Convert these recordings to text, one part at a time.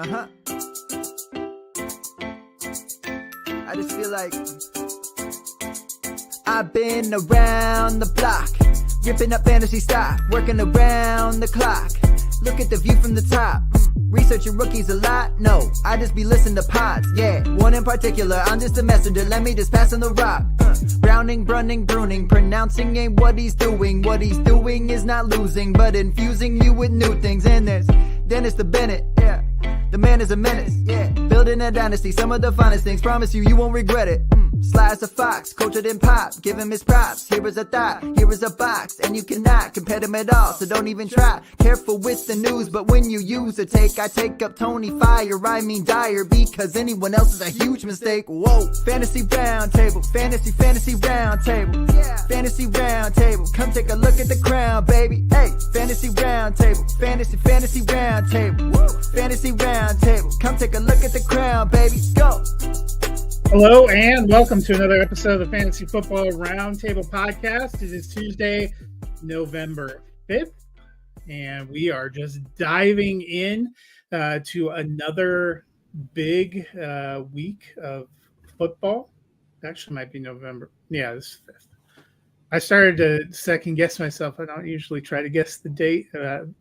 I just feel like I've been around the block, ripping up fantasy stock, working around the clock. Look at the view from the top. Researching rookies a lot? No, I just be listening to pods. Yeah, one in particular, I'm just a messenger. Let me just pass on the rock. Browning, Brunning, Bruning, pronouncing ain't what he's doing. What he's doing is not losing, but infusing you with new things. And there's Dennis the Bennett, yeah. The man is a menace, yeah. Building a dynasty, some of the finest things. Promise you won't regret it. Sly as a fox, cultured in pop. Give him his props. Here is a thought, here is a box, and you cannot compare them at all. So don't even try. Careful with the news, but when you use a take, I take up Tony Fire. I mean Dyer, because anyone else is a huge mistake. Whoa, fantasy round table, fantasy round table, yeah. Fantasy round table. Come take a look at the crown, baby. Hey, fantasy round table, fantasy round table, woo. Fantasy round table. Come take a look at the crown, baby. Go. Hello and welcome to another episode of the Fantasy Football Roundtable Podcast. It is Tuesday, November 5th, and we are just diving in to another big week of football. Actually, might be November. Yeah, this is 5th. I started to second guess myself. I don't usually try to guess the date.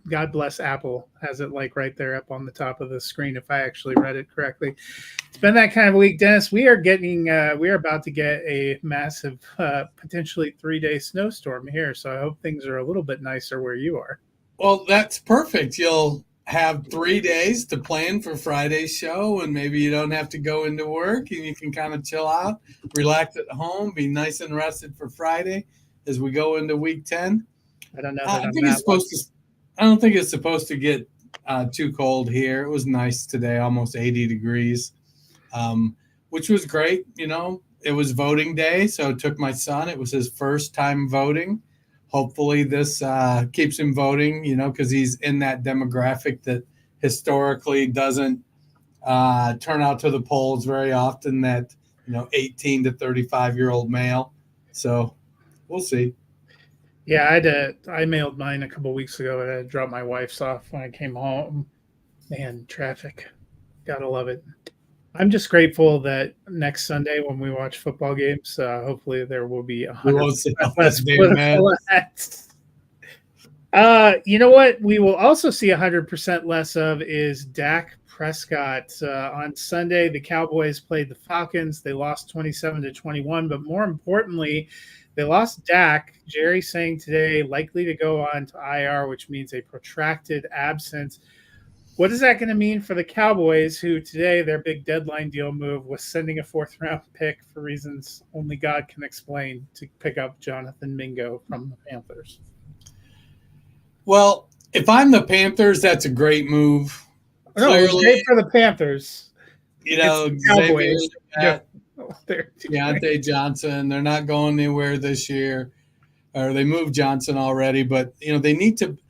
God bless Apple has it like right there up on the top of the screen if I actually read it correctly. It's been that kind of a week, Dennis. We are about to get a massive, potentially 3-day snowstorm here. So I hope things are a little bit nicer where you are. Well, that's perfect. You'll have 3 days to plan for Friday's show, and maybe you don't have to go into work and you can kind of chill out, relax at home, be nice and rested for Friday as we go into week 10. I don't know. I don't think it's supposed to get too cold here. It was nice today, almost 80 degrees, which was great. You know, it was voting day, so I took my son. It was his first time voting. Hopefully this keeps him voting, you know, because he's in that demographic that historically doesn't turn out to the polls very often, that, you know, 18 to 35-year-old male. So we'll see. Yeah, I mailed mine a couple weeks ago, and I dropped my wife's off when I came home. Man, traffic. Gotta love it. I'm just grateful that next Sunday when we watch football games, hopefully there will be 100% less political ads. You know what we will also see 100% less of is Dak Prescott. On Sunday, the Cowboys played the Falcons. They lost 27-21, but more importantly, they lost Dak. Jerry saying today likely to go on to IR, which means a protracted absence. What is that going to mean for the Cowboys, who today their big deadline deal move was sending a 4th-round pick for reasons only God can explain to pick up Jonathan Mingo from the Panthers? Well, if I'm the Panthers, that's a great move. No, it's great for the Panthers. You know, Cowboys. Deontay Johnson, they're not going anywhere this year, or they moved Johnson already, but, you know, they need to –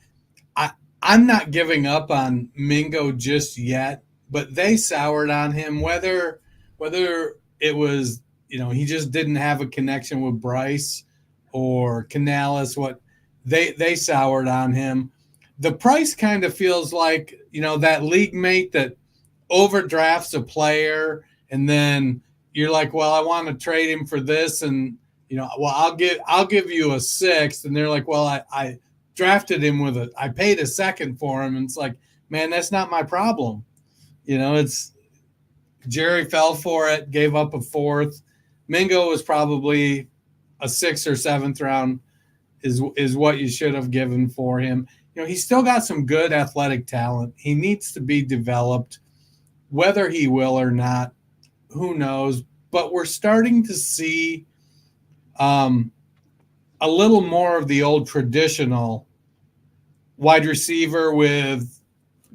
I'm not giving up on Mingo just yet, but they soured on him, whether it was, you know, he just didn't have a connection with Bryce or Canales, what they soured on him. The price kind of feels like, you know, that league mate that overdrafts a player and then you're like, well, I want to trade him for this, and, you know, well, I'll give you a 6th, and they're like, well, I drafted him I paid a 2nd for him. And it's like, man, that's not my problem. You know, it's Jerry fell for it, gave up a 4th. Mingo was probably a 6th or 7th round is what you should have given for him. You know, he's still got some good athletic talent. He needs to be developed. Whether he will or not, who knows? But we're starting to see a little more of the old traditional wide receiver with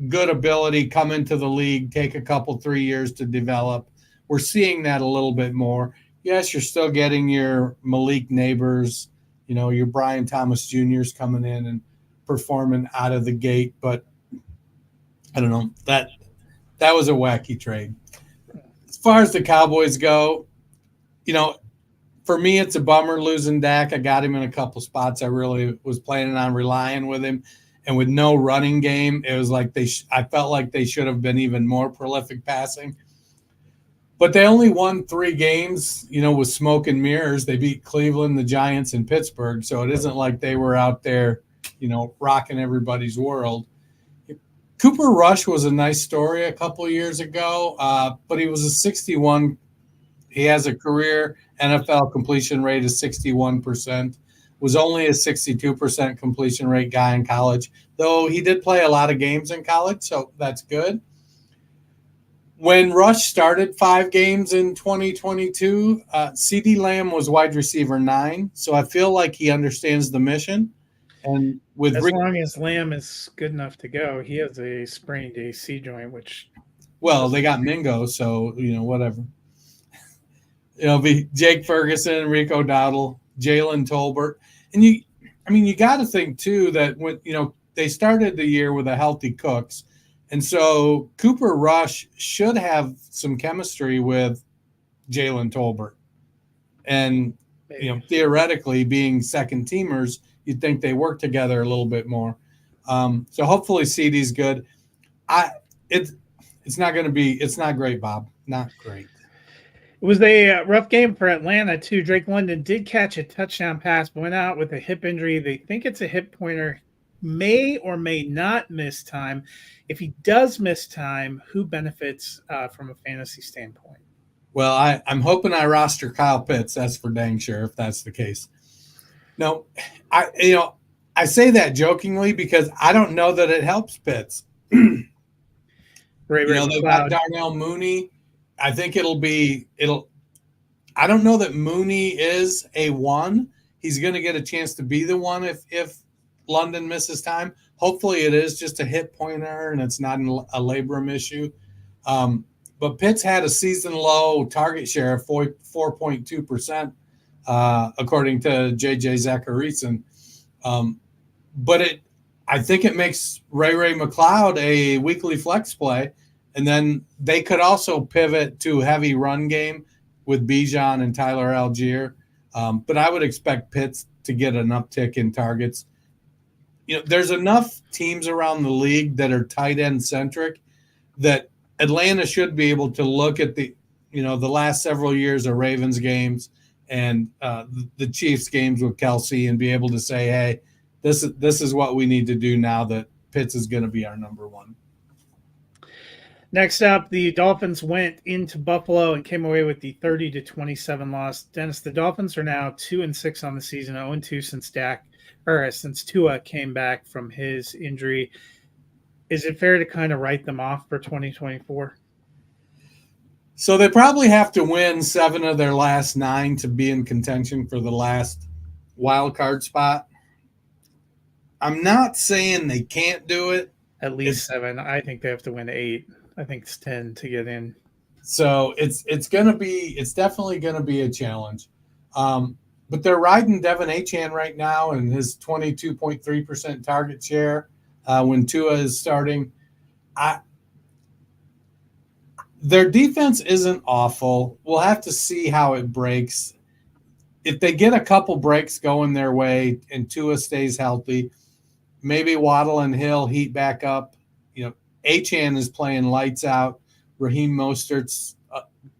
good ability come into the league, take a couple, 3 years to develop. We're seeing that a little bit more. Yes, you're still getting your Malik Neighbors, you know, your Brian Thomas Jr.'s coming in and performing out of the gate, but I don't know. That was a wacky trade. As far as the Cowboys go, you know, for me, it's a bummer losing Dak. I got him in a couple spots. I really was planning on relying with him. and with no running game, it was like I felt like they should have been even more prolific passing. But they only won 3 games, with smoke and mirrors. They beat Cleveland, the Giants, and Pittsburgh. So it isn't like they were out there, rocking everybody's world. Cooper Rush was a nice story a couple of years ago, but he was a 61. He has a career NFL completion rate of 61%. Was only a 62% completion rate guy in college, though he did play a lot of games in college, so that's good. When Rush started 5 games in 2022, CeeDee Lamb was wide receiver 9, so I feel like he understands the mission. And as long as Lamb is good enough to go, he has a sprained AC joint, which they got Mingo, so whatever. It'll be Jake Ferguson, Rico Dowdle, Jalen Tolbert, and you got to think too that when they started the year with a healthy Cooks. And so Cooper Rush should have some chemistry with Jalen Tolbert. And, theoretically being second teamers, you'd think they work together a little bit more. So hopefully CeeDee's good. It's not great, Bob. Not great. It was a rough game for Atlanta, too. Drake London did catch a touchdown pass, but went out with a hip injury. They think it's a hip pointer. May or may not miss time. If he does miss time, who benefits from a fantasy standpoint? Well, I'm hoping I roster Kyle Pitts. That's for dang sure if that's the case. No, I say that jokingly because I don't know that it helps Pitts. They've got Darnell Mooney. I think I don't know that Mooney is a 1. He's going to get a chance to be the 1 if London misses time. Hopefully it is just a hit pointer and it's not a labrum issue. But Pitts had a season low target share of 4.2%, according to JJ Zachariason. But I think it makes Ray McLeod a weekly flex play. And then they could also pivot to heavy run game with Bijan and Tyler Algier. But I would expect Pitts to get an uptick in targets. There's enough teams around the league that are tight end centric that Atlanta should be able to look at the last several years of Ravens games and the Chiefs games with Kelsey and be able to say, hey, this is what we need to do now that Pitts is going to be our number 1. Next up, the Dolphins went into Buffalo and came away with the 30-27 loss. Dennis, the Dolphins are now 2-6 on the season, 0-2 since Tua came back from his injury. Is it fair to kind of write them off for 2024? So they probably have to win 7 of their last 9 to be in contention for the last wild card spot. I'm not saying they can't do it. At least 7. I think they have to win 8. I think it's 10 to get in. So it's definitely gonna be a challenge. But they're riding Devin Achane right now and his 22.3% target share when Tua is starting. Their defense isn't awful. We'll have to see how it breaks. If they get a couple breaks going their way and Tua stays healthy, maybe Waddle and Hill heat back up. Achane is playing lights out. Raheem Mostert's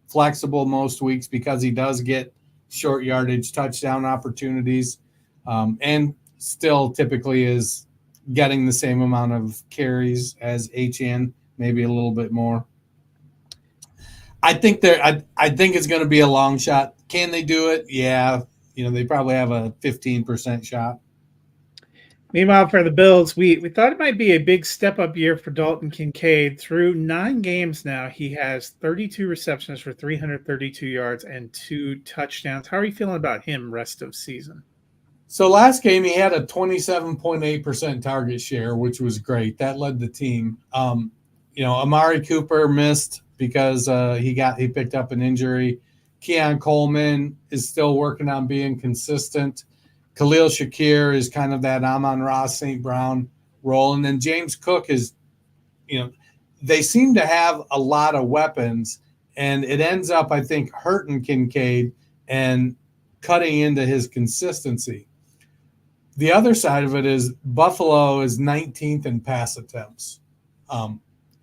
flexible most weeks because he does get short yardage touchdown opportunities and still typically is getting the same amount of carries as Achane, maybe a little bit more. I think it's going to be a long shot. Can they do it? Yeah. They probably have a 15% shot. Meanwhile, for the Bills, we thought it might be a big step-up year for Dalton Kincaid. Through 9 games now, he has 32 receptions for 332 yards and 2 touchdowns. How are you feeling about him rest of season? So last game, he had a 27.8% target share, which was great. That led the team. Amari Cooper missed because he picked up an injury. Keon Coleman is still working on being consistent. Khalil Shakir is kind of that Amon-Ra St. Brown role. And then James Cook is, they seem to have a lot of weapons, and it ends up, I think, hurting Kincaid and cutting into his consistency. The other side of it is Buffalo is 19th in pass attempts.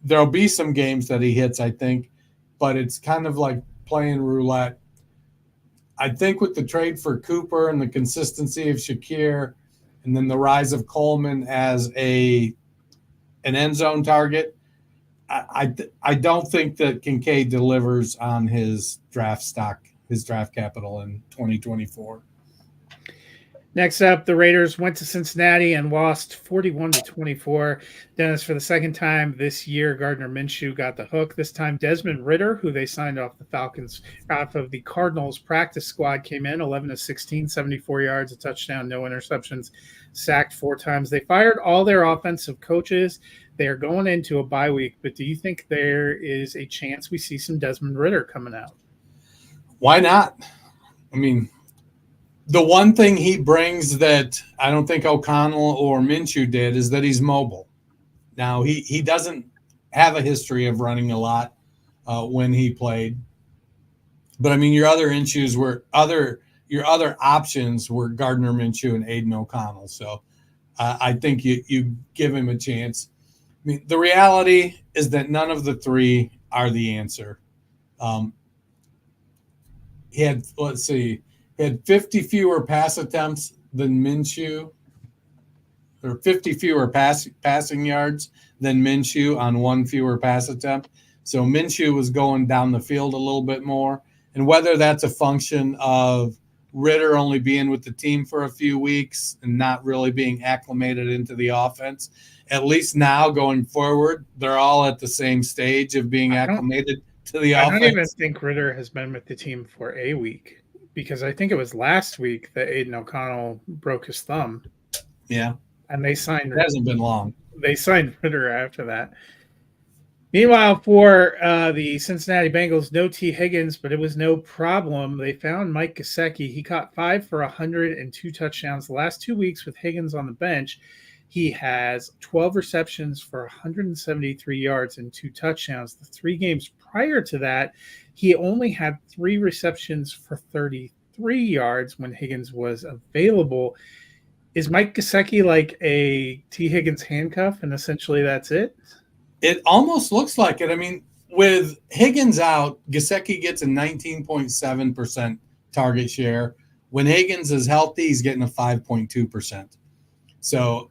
There'll be some games that he hits, I think, but it's kind of like playing roulette. I think with the trade for Cooper and the consistency of Shakir, and then the rise of Coleman as an end zone target, I don't think that Kincaid delivers on his draft stock, his draft capital in 2024. Next up, the Raiders went to Cincinnati and lost 41-24. Dennis, for the second time this year, Gardner Minshew got the hook. This time, Desmond Ridder, who they signed off the Cardinals practice squad, came in 11-16, 74 yards, a touchdown, no interceptions, sacked 4 times. They fired all their offensive coaches. They are going into a bye week, but do you think there is a chance we see some Desmond Ridder coming out? Why not? I mean, the one thing he brings that I don't think O'Connell or Minshew did is that he's mobile. Now, he doesn't have a history of running a lot when he played. But, I mean, your other options were Gardner Minshew and Aiden O'Connell. So I think you give him a chance. I mean, the reality is that none of the three are the answer. He had 50 fewer pass attempts than Minshew, or 50 fewer passing yards than Minshew on 1 fewer pass attempt. So Minshew was going down the field a little bit more. And whether that's a function of Ridder only being with the team for a few weeks and not really being acclimated into the offense, at least now going forward, they're all at the same stage of being acclimated to the offense. I don't even think Ridder has been with the team for a week, because I think it was last week that Aiden O'Connell broke his thumb. Yeah. And they signed It hasn't been long. They signed Ridder after that. Meanwhile, for the Cincinnati Bengals, no T. Higgins, but it was no problem. They found Mike Gesicki. He caught 5 for 102 touchdowns the last 2 weeks with Higgins on the bench. He has 12 receptions for 173 yards and 2 touchdowns. The 3 games prior to that, he only had 3 receptions for 33 yards when Higgins was available. Is Mike Gesicki like a T. Higgins handcuff, and essentially that's it? It almost looks like it. I mean, with Higgins out, Gesicki gets a 19.7% target share. When Higgins is healthy, he's getting a 5.2%. So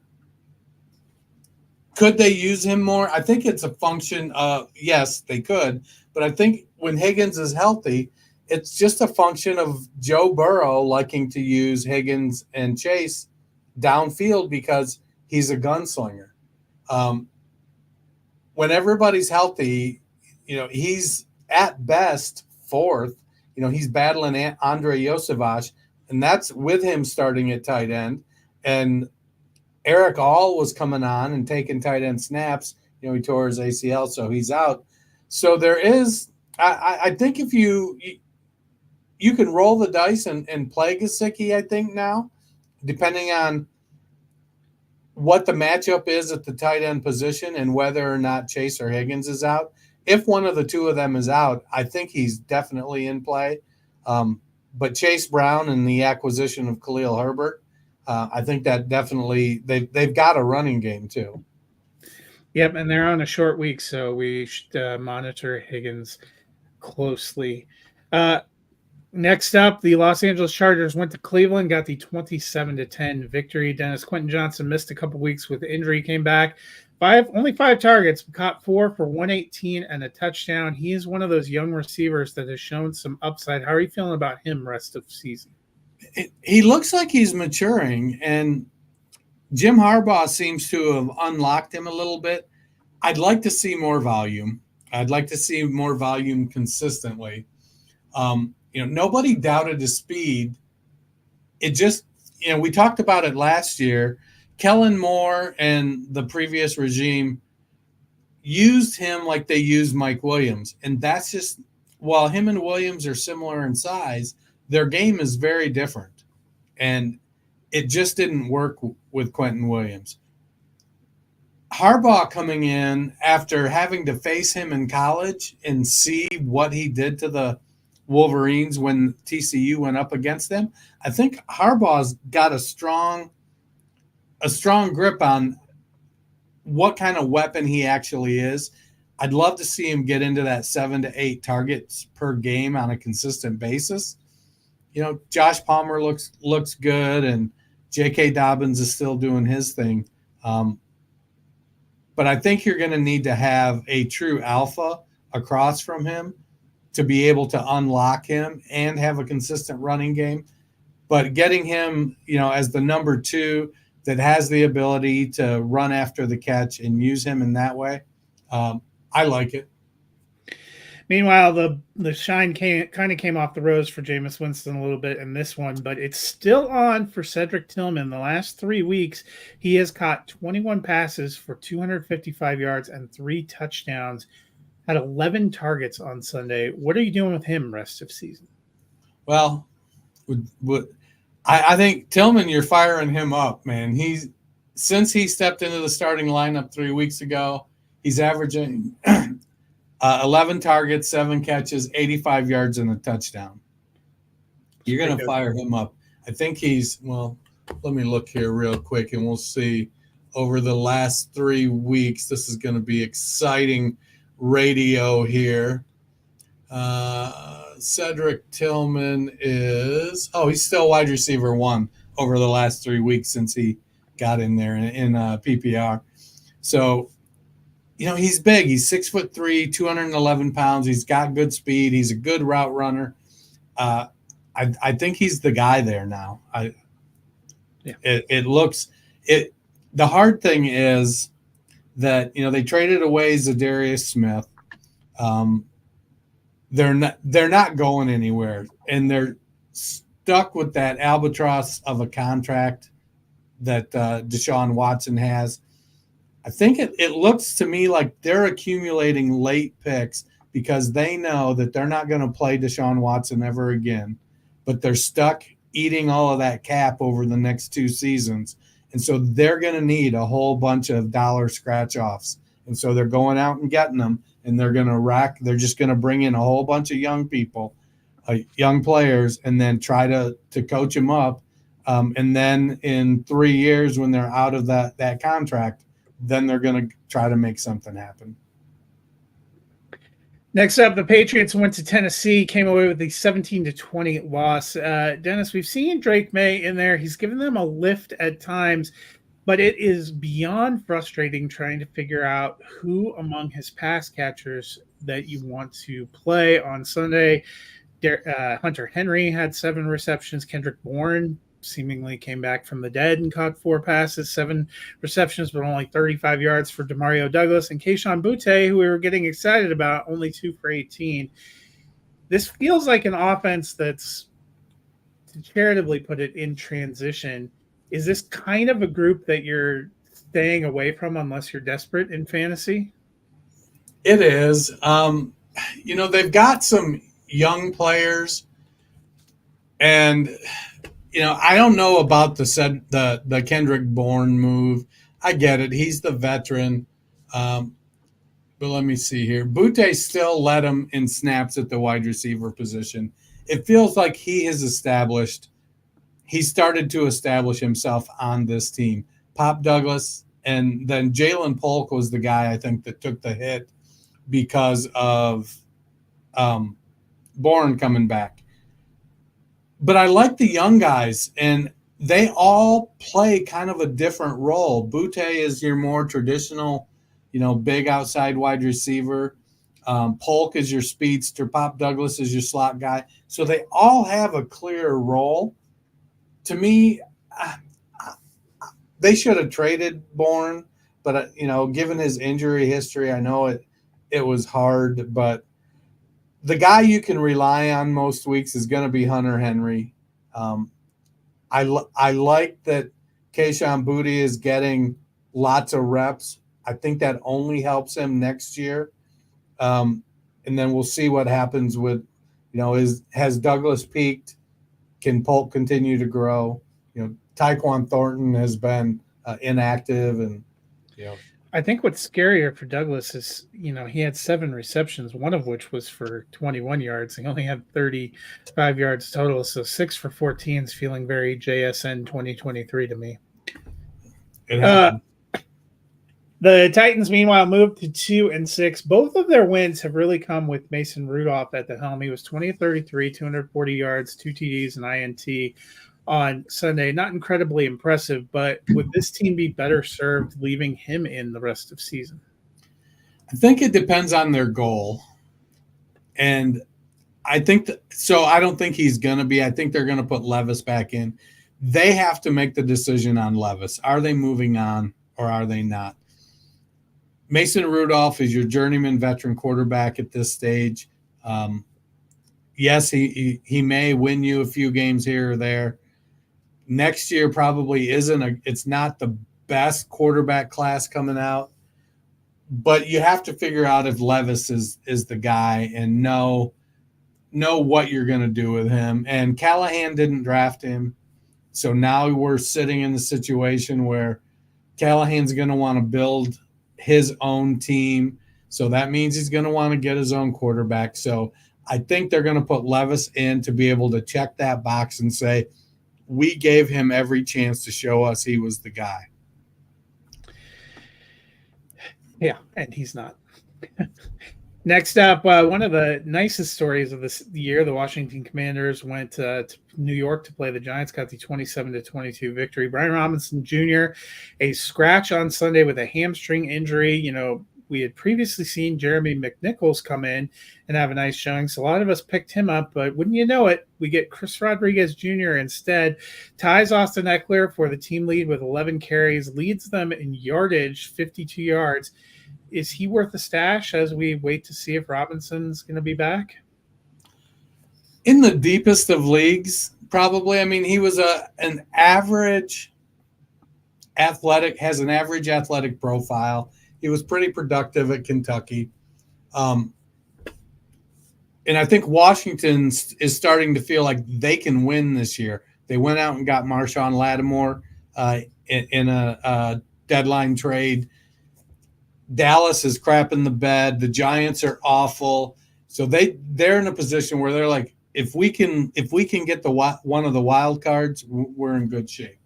could they use him more? I think it's a function of, yes, they could. But I think when Higgins is healthy, it's just a function of Joe Burrow liking to use Higgins and Chase downfield because he's a gunslinger. When everybody's healthy, he's at best 4th. He's battling Andre Yosevich, and that's with him starting at tight end. And Eric All was coming on and taking tight end snaps. He tore his ACL, so he's out. So there is, I think if you can roll the dice and play Gesicki, I think now, depending on what the matchup is at the tight end position and whether or not Chase or Higgins is out. If one of the two of them is out, I think he's definitely in play. But Chase Brown and the acquisition of Khalil Herbert, I think that definitely they've got a running game too. Yep, and they're on a short week, so we should monitor Higgins closely. Next up, the Los Angeles Chargers went to Cleveland, got the 27-10 victory. Dennis, Quentin Johnson missed a couple weeks with injury, came back. Only 5 targets, caught 4 for 118 and a touchdown. He is one of those young receivers that has shown some upside. How are you feeling about him rest of the season? He looks like he's maturing, and Jim Harbaugh seems to have unlocked him a little bit. I'd like to see more volume. I'd like to see more volume consistently. Nobody doubted his speed. It just, we talked about it last year. Kellen Moore and the previous regime used him like they used Mike Williams. And that's just, while him and Williams are similar in size, their game is very different. And it just didn't work with Quentin Williams. Harbaugh coming in after having to face him in college and see what he did to the Wolverines when TCU went up against them, I think Harbaugh's got a strong a strong grip on what kind of weapon he actually is. I'd love to see him get into that 7 to 8 targets per game on a consistent basis. Josh Palmer looks good, and J.K. Dobbins is still doing his thing. But I think you're going to need to have a true alpha across from him to be able to unlock him and have a consistent running game. But getting him, as the number 2 that has the ability to run after the catch and use him in that way, I like it. Meanwhile, the shine kind of came off the rose for Jameis Winston a little bit in this one, but it's still on for Cedric Tillman. The last 3 weeks, he has caught 21 passes for 255 yards and 3 touchdowns, had 11 targets on Sunday. What are you doing with him rest of season? Well, I think Tillman, you're firing him up, man. Since he stepped into the starting lineup 3 weeks ago, he's averaging 11 targets, 7 catches, 85 yards, and a touchdown. You're going to fire him up. I think let me look here real quick, and we'll see over the last 3 weeks. This is going to be exciting radio here. Cedric Tillman he's still wide receiver 1 over the last 3 weeks since he got in there in PPR. So, he's big. He's 6'3", 211 pounds. He's got good speed. He's a good route runner. I think he's the guy there now. It looks it. The hard thing is that they traded away Zadarius Smith. They're not going anywhere, and they're stuck with that albatross of a contract that Deshaun Watson has. I think it looks to me like they're accumulating late picks because they know that they're not going to play Deshaun Watson ever again, but they're stuck eating all of that cap over the next 2 seasons. And so they're going to need a whole bunch of dollar scratch-offs. And so they're going out and getting them, and they're just going to bring in a whole bunch of young people, young players, and then try to coach them up. And then in 3 years when they're out of that contract, then they're going to try to make something happen. Next up, the Patriots went to Tennessee, came away with a 17-20 loss. Dennis, we've seen Drake May in there. He's given them a lift at times, but it is beyond frustrating trying to figure out who among his pass catchers that you want to play on Sunday. Hunter Henry had 7 receptions. Kendrick Bourne seemingly came back from the dead and caught 4 passes, 7 receptions, but only 35 yards for Demario Douglas. And Kayshon Boutte, who we were getting excited about, only 2 for 18. This feels like an offense that's, to charitably put it, in transition. Is this kind of a group that you're staying away from unless you're desperate in fantasy? It is. They've got some young players, and I don't know about the Kendrick Bourne move. I get it. He's the veteran. But let me see here. Boutte still led him in snaps at the wide receiver position. It feels like he started to establish himself on this team. Pop Douglas, and then Jalen Polk was the guy I think that took the hit because of Bourne coming back. But I like the young guys, and they all play kind of a different role. Boutte is your more traditional, big outside wide receiver. Polk is your speedster. Pop Douglas is your slot guy. So they all have a clear role. To me, they should have traded Bourne, but given his injury history, I know it was hard, but the guy you can rely on most weeks is going to be Hunter Henry. I like that Kayshon Boutte is getting lots of reps. I think that only helps him next year. And then we'll see what happens with, has Douglas peaked? Can Polk continue to grow? Tyquan Thornton has been inactive, and I think what's scarier for Douglas is, he had 7 receptions, one of which was for 21 yards. He only had 35 yards total, so 6 for 14 is feeling very JSN 2023 to me. It happened. The Titans, meanwhile, moved to 2-6. Both of their wins have really come with Mason Rudolph at the helm. He was 20 of 33, 240 yards, 2 TDs, and INT on Sunday. Not incredibly impressive, but would this team be better served leaving him in the rest of season? I think it depends on their goal. And I think so. I don't think he's going to be. I think they're going to put Levis back in. They have to make the decision on Levis. Are they moving on or are they not? Mason Rudolph is your journeyman veteran quarterback at this stage. Yes, he may win you a few games here or there. Next year probably it's not the best quarterback class coming out, but you have to figure out if Levis is the guy and know what you're going to do with him. And Callahan didn't draft him. So now we're sitting in the situation where Callahan's going to want to build his own team. So that means he's going to want to get his own quarterback. So I think they're going to put Levis in to be able to check that box and say, we gave him every chance to show us he was the guy. Yeah, and he's not. Next up, one of the nicest stories of this year, the Washington Commanders went to New York to play the Giants, got the 27-22 victory. Brian Robinson Jr., a scratch on Sunday with a hamstring injury. You know, we had previously seen Jeremy McNichols come in and have a nice showing, so a lot of us picked him up, but wouldn't you know it, we get Chris Rodriguez Jr. instead, ties Austin Eckler for the team lead with 11 carries, leads them in yardage, 52 yards. Is he worth a stash as we wait to see if Robinson's going to be back? In the deepest of leagues, probably. I mean, he was an average athletic, has an average athletic profile. He was pretty productive at Kentucky. And I think Washington is starting to feel like they can win this year. They went out and got Marshawn Lattimore in a deadline trade. Dallas is crapping the bed. The Giants are awful. So they're in a position where they're like, if we can get one of the wild cards, we're in good shape.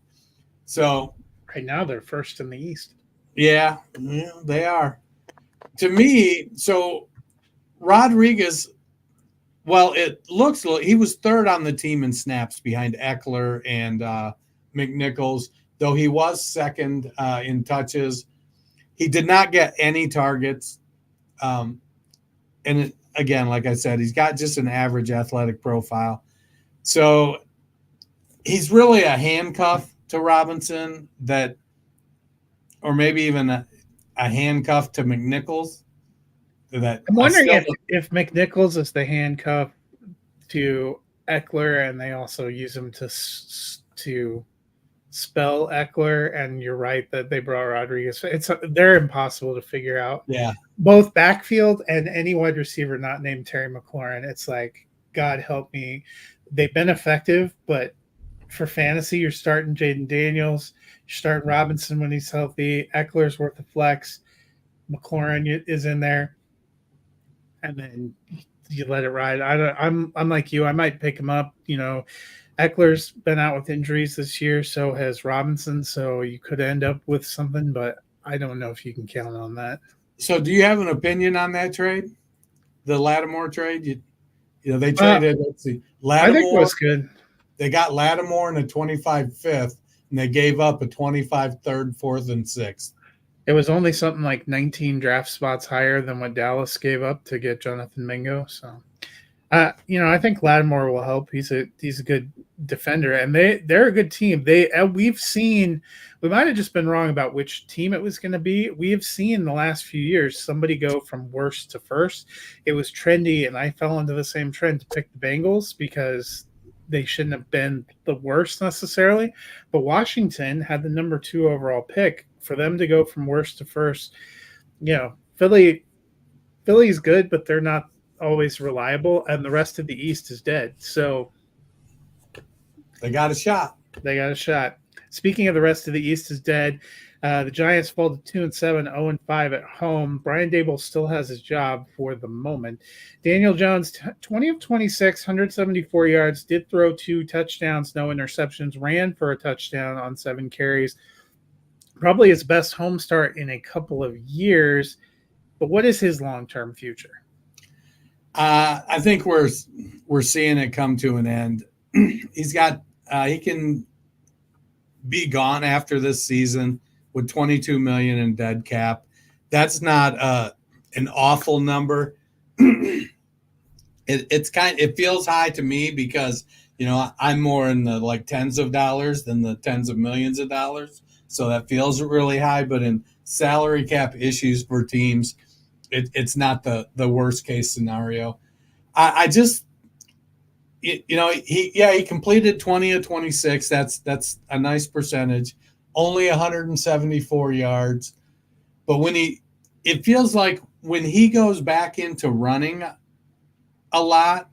So right now they're first in the East. Yeah, they are. To me, so Rodriguez, well, it looks like he was third on the team in snaps behind Eckler and McNichols, though he was second in touches. He did not get any targets. And again, like I said, he's got just an average athletic profile. So he's really a handcuff to Robinson or maybe even a handcuff to McNichols. I'm wondering if McNichols is the handcuff to Eckler, and they also use him to spell Eckler. And you're right that they brought Rodriguez. They're impossible to figure out. Yeah, both backfield and any wide receiver not named Terry McLaurin. It's like, God help me. They've been effective, but for fantasy, you're starting Jaden Daniels. You're starting Robinson when he's healthy. Eckler's worth a flex. McLaurin is in there, and then you let it ride. I'm like you. I might pick him up. You know, Eckler's been out with injuries this year. So has Robinson. So you could end up with something, but I don't know if you can count on that. So do you have an opinion on that trade, the Lattimore trade? You know, they traded. Let's see, Lattimore. I think it was good. They got Lattimore in a 25 fifth, and they gave up a 25 third, fourth, and sixth. It was only something like 19 draft spots higher than what Dallas gave up to get Jonathan Mingo. So, I think Lattimore will help. He's a good defender, and they're a good team. We might have just been wrong about which team it was going to be. We have seen the last few years somebody go from worst to first. It was trendy, and I fell into the same trend to pick the Bengals because they shouldn't have been the worst necessarily. But Washington had the number 2 overall pick. For them to go from worst to first, Philly's good, but they're not always reliable, and the rest of the East is dead. So they got a shot. Speaking of the rest of the East is dead, the Giants fall to 2-7, 0-5 at home. Brian Daboll still has his job for the moment. Daniel Jones, 20 of 26, 174 yards, did throw 2 touchdowns, no interceptions, ran for a touchdown on 7 carries. probably his best home start in a couple of years. But what is his long-term future? I think we're seeing it come to an end. He can be gone after this season with $22 million in dead cap. That's not an awful number. It feels high to me because I'm more in the like tens of dollars than the tens of millions of dollars, so that feels really high. But in salary cap issues for teams, it's not the worst case scenario. He completed 20 of 26. That's a nice percentage. Only 174 yards, but it feels like when he goes back into running a lot,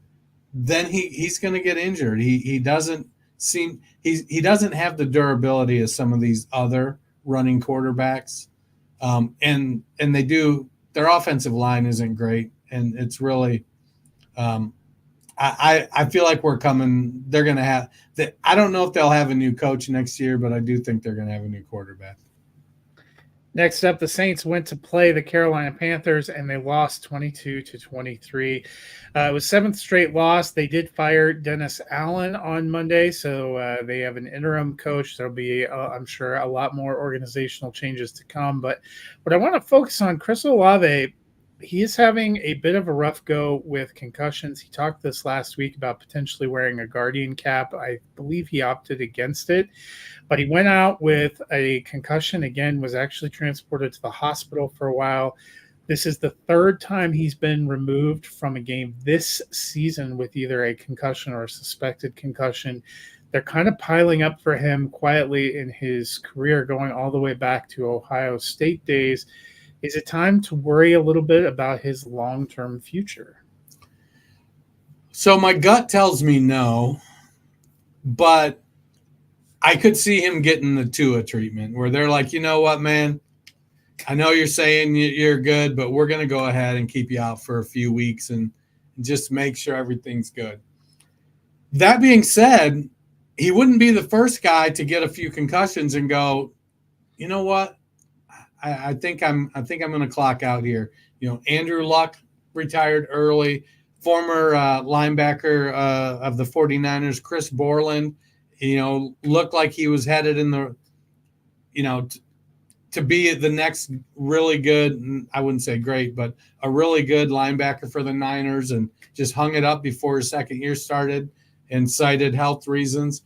then he's going to get injured. He doesn't have the durability of some of these other running quarterbacks, and they do. Their offensive line isn't great, and it's really. I feel like we're coming. They're going to have. I don't know if they'll have a new coach next year, but I do think they're going to have a new quarterback. Next up, the Saints went to play the Carolina Panthers, and they lost 22-23. It was seventh straight loss. They did fire Dennis Allen on Monday, so they have an interim coach. There'll be, I'm sure, a lot more organizational changes to come. But what I want to focus on, Chris Olave, he is having a bit of a rough go with concussions. He talked this last week about potentially wearing a Guardian cap. I believe he opted against it, but he went out with a concussion again, was actually transported to the hospital for a while. This is the third time he's been removed from a game this season with either a concussion or a suspected concussion. They're kind of piling up for him quietly in his career, going all the way back to Ohio State days. Is it time to worry a little bit about his long-term future? So my gut tells me no, but I could see him getting the Tua treatment where they're like, you know what, man, I know you're saying you're good, but we're going to go ahead and keep you out for a few weeks and just make sure everything's good. That being said, he wouldn't be the first guy to get a few concussions and go, you know what? I think I'm going to clock out here. Andrew Luck retired early. Former linebacker of the 49ers, Chris Borland, looked like he was headed in the, to be the next really good, I wouldn't say great, but a really good linebacker for the Niners, and just hung it up before his second year started and cited health reasons.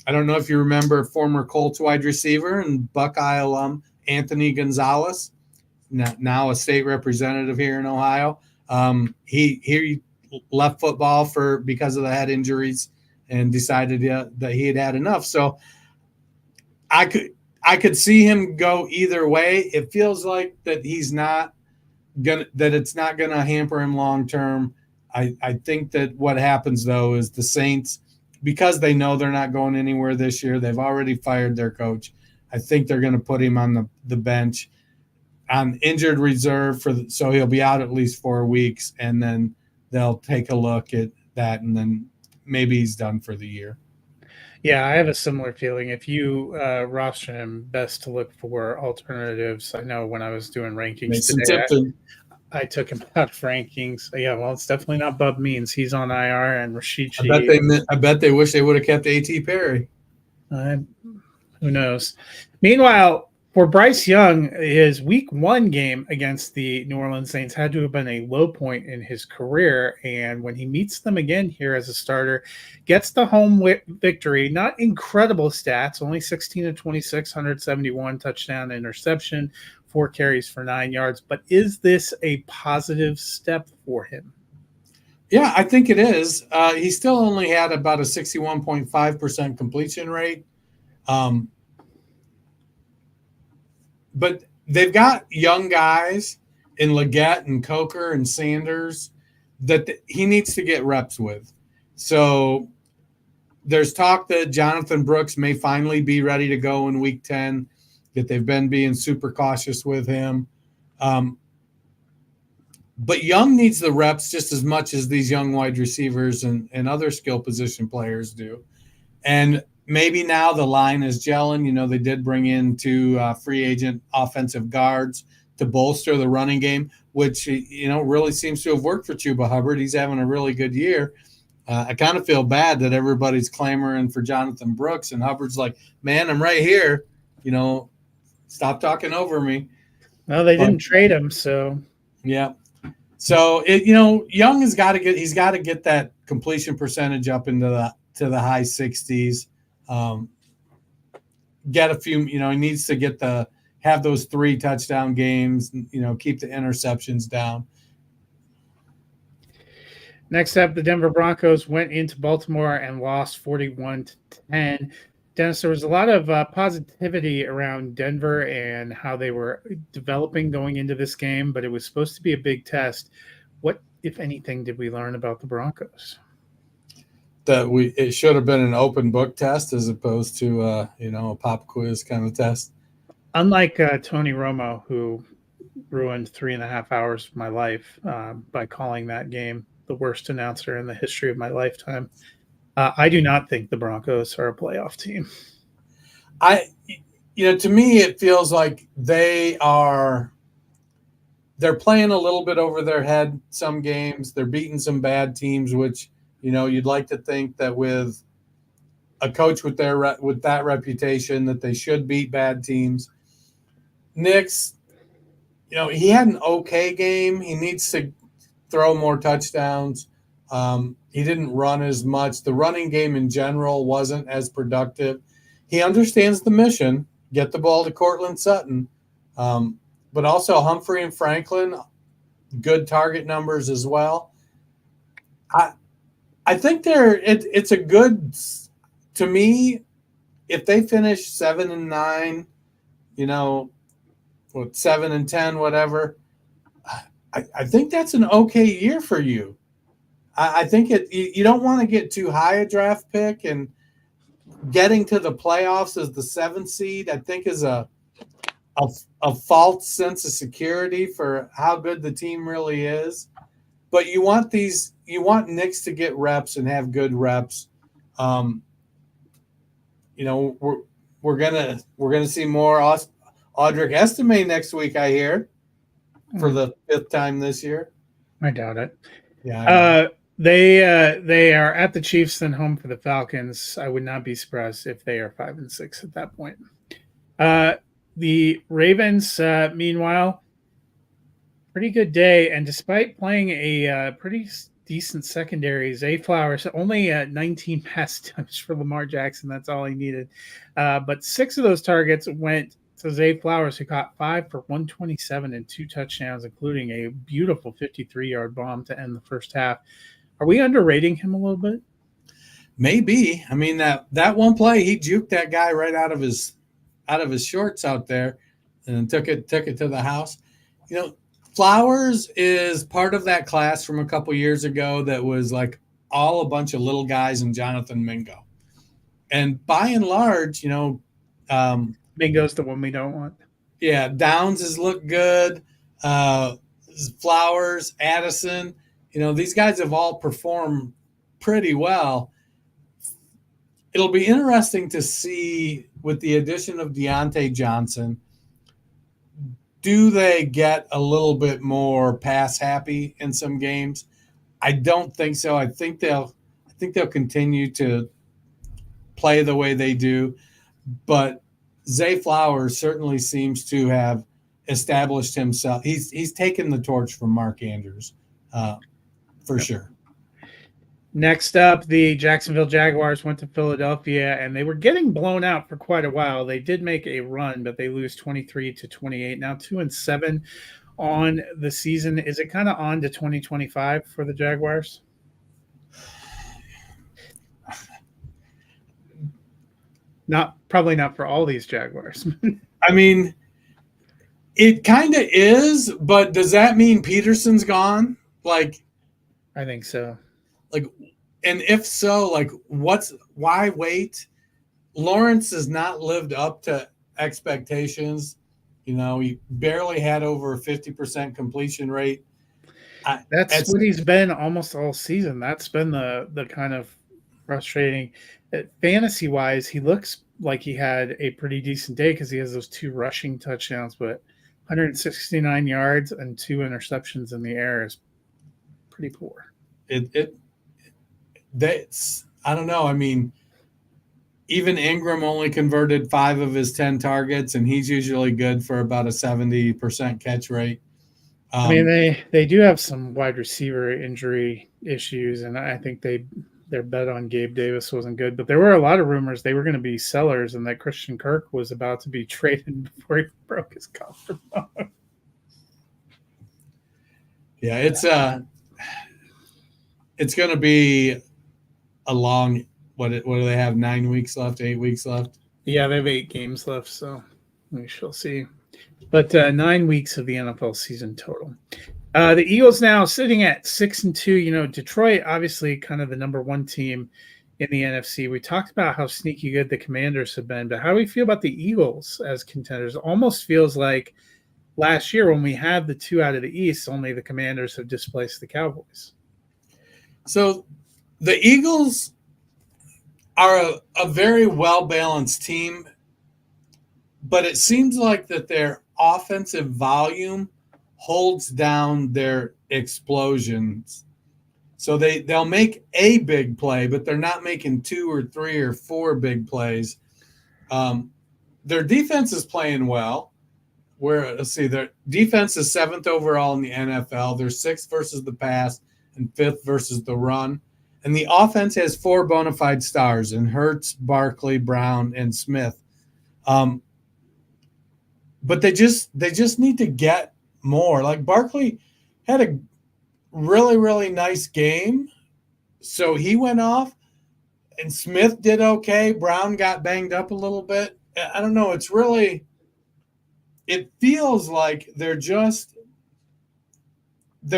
I don't know if you remember former Colts wide receiver and Buckeye alum Anthony Gonzalez, now a state representative here in Ohio. He left football because of the head injuries and decided that he had enough. So I could see him go either way. It feels like that it's not gonna hamper him long term. I think that what happens though is the Saints, because they know they're not going anywhere this year, they've already fired their coach. I think they're going to put him on the bench on injured reserve so he'll be out at least 4 weeks, and then they'll take a look at that, and then maybe he's done for the year. Yeah, I have a similar feeling. If you roster him, best to look for alternatives. I know when I was doing rankings Mason today, Tipton. I took him out of rankings. Yeah, well, it's definitely not Bub Means. He's on IR, and Rashid I bet they wish they would have kept A.T. Perry. Who knows? Meanwhile, for Bryce Young, his week 1 game against the New Orleans Saints had to have been a low point in his career. And when he meets them again here as a starter, gets the home victory. Not incredible stats, only 16 of 26, 171 touchdown, interception, 4 carries for 9 yards. But is this a positive step for him? Yeah, I think it is. He still only had about a 61.5% completion rate. But they've got young guys in Leggett and Coker and Sanders that he needs to get reps with. So there's talk that Jonathan Brooks may finally be ready to go in week 10, that they've been being super cautious with him. But Young needs the reps just as much as these young wide receivers and other skill position players do. And maybe now the line is gelling. You know, they did bring in two free agent offensive guards to bolster the running game, which, you know, really seems to have worked for Chuba Hubbard. He's having a really good year. I kind of feel bad that everybody's clamoring for Jonathan Brooks, and Hubbard's like, man, I'm right here. You know, stop talking over me. Well, they didn't trade him, so yeah. So you know, Young he's got to get that completion percentage up into the high 60s. Get a few, you know, he needs to have those 3 touchdown games, you know, keep the interceptions down. Next up, the Denver Broncos went into Baltimore and lost 41-10. Dennis, there was a lot of positivity around Denver and how they were developing going into this game, but it was supposed to be a big test. What, if anything, did we learn about the Broncos? That it should have been an open book test as opposed to you know, a pop quiz kind of test. Unlike Tony Romo, who ruined 3.5 hours of my life by calling that game the worst announcer in the history of my lifetime. I do not think the Broncos are a playoff team. You know, to me, it feels like they're playing a little bit over their head some games. They're beating some bad teams, which, you know, you'd like to think that with a coach with that reputation that they should beat bad teams. Nick's, you know, he had an okay game. He needs to throw more touchdowns. He didn't run as much. The running game in general wasn't as productive. He understands the mission, get the ball to Cortland Sutton. But also Humphrey and Franklin, good target numbers as well. I think it's a good, to me, if they finish 7-9, you know, 7-10, whatever, I think that's an okay year for you. I think you don't want to get too high a draft pick, and getting to the playoffs as the 7th seed, I think is a false sense of security for how good the team really is. But you want Knicks to get reps and have good reps. You know, we're gonna see more Audric Estime next week, I hear, for the 5th time this year. I doubt it. Yeah. They are at the Chiefs, then home for the Falcons. I would not be surprised if they are 5-6 at that point. The Ravens, meanwhile, pretty good day, and despite playing a pretty decent secondary, Zay Flowers only 19 pass attempts for Lamar Jackson. That's all he needed, but 6 of those targets went to Zay Flowers, who caught 5 for 127 and 2 touchdowns, including a beautiful 53-yard bomb to end the first half. Are we underrating him a little bit? Maybe. I mean, that one play, he juked that guy right out of his shorts out there and took it to the house. You know, Flowers is part of that class from a couple years ago that was like all a bunch of little guys and Jonathan Mingo. And by and large, you know, Mingo's the one we don't want. Yeah, Downs has looked good. Flowers, Addison, you know, these guys have all performed pretty well. It'll be interesting to see with the addition of Deontay Johnson, do they get a little bit more pass happy in some games? I don't think so. I think they'll continue to play the way they do, but Zay Flowers certainly seems to have established himself. He's taken the torch from Mark Andrews, for sure. Next up, the Jacksonville Jaguars went to Philadelphia, and they were getting blown out for quite a while. They did make a run, but they lose 23-28. Now 2-7 on the season. Is it kind of on to 2025 for the Jaguars? Probably not for all these Jaguars. I mean, it kind of is, but does that mean Peterson's gone? Like, I think so. Like, and if so, like, why wait? Lawrence has not lived up to expectations. You know, he barely had over a 50% completion rate. That's what he's been almost all season. That's been the kind of frustrating. Fantasy wise, he looks like he had a pretty decent day because he has those 2 rushing touchdowns, but 169 yards and 2 interceptions in the air is pretty poor. That's, I don't know. I mean, even Ingram only converted 5 of his 10 targets, and he's usually good for about a 70% catch rate. I mean, they do have some wide receiver injury issues, and I think their bet on Gabe Davis wasn't good. But there were a lot of rumors they were going to be sellers and that Christian Kirk was about to be traded before he broke his collarbone. Yeah, it's going to be a long. What do they have? 9 weeks left? 8 weeks left? Yeah, they have 8 games left, so we shall see. But 9 weeks of the NFL season total. The Eagles now sitting at 6-2. You know, Detroit obviously kind of the number 1 team in the NFC. We talked about how sneaky good the Commanders have been, but how do we feel about the Eagles as contenders? Almost feels like last year when we had the 2 out of the East, only the Commanders have displaced the Cowboys. So the Eagles are a very well-balanced team, but it seems like that their offensive volume holds down their explosions. So they'll make a big play, but they're not making 2 or 3 or 4 big plays. Their defense is playing well. Their defense is 7th overall in the NFL. They're 6th versus the pass and 5th versus the run. And the offense has 4 bona fide stars in Hurts, Barkley, Brown, and Smith. But they just need to get more. Like Barkley had a really, really nice game, so he went off, and Smith did okay. Brown got banged up a little bit. I don't know. It feels like they're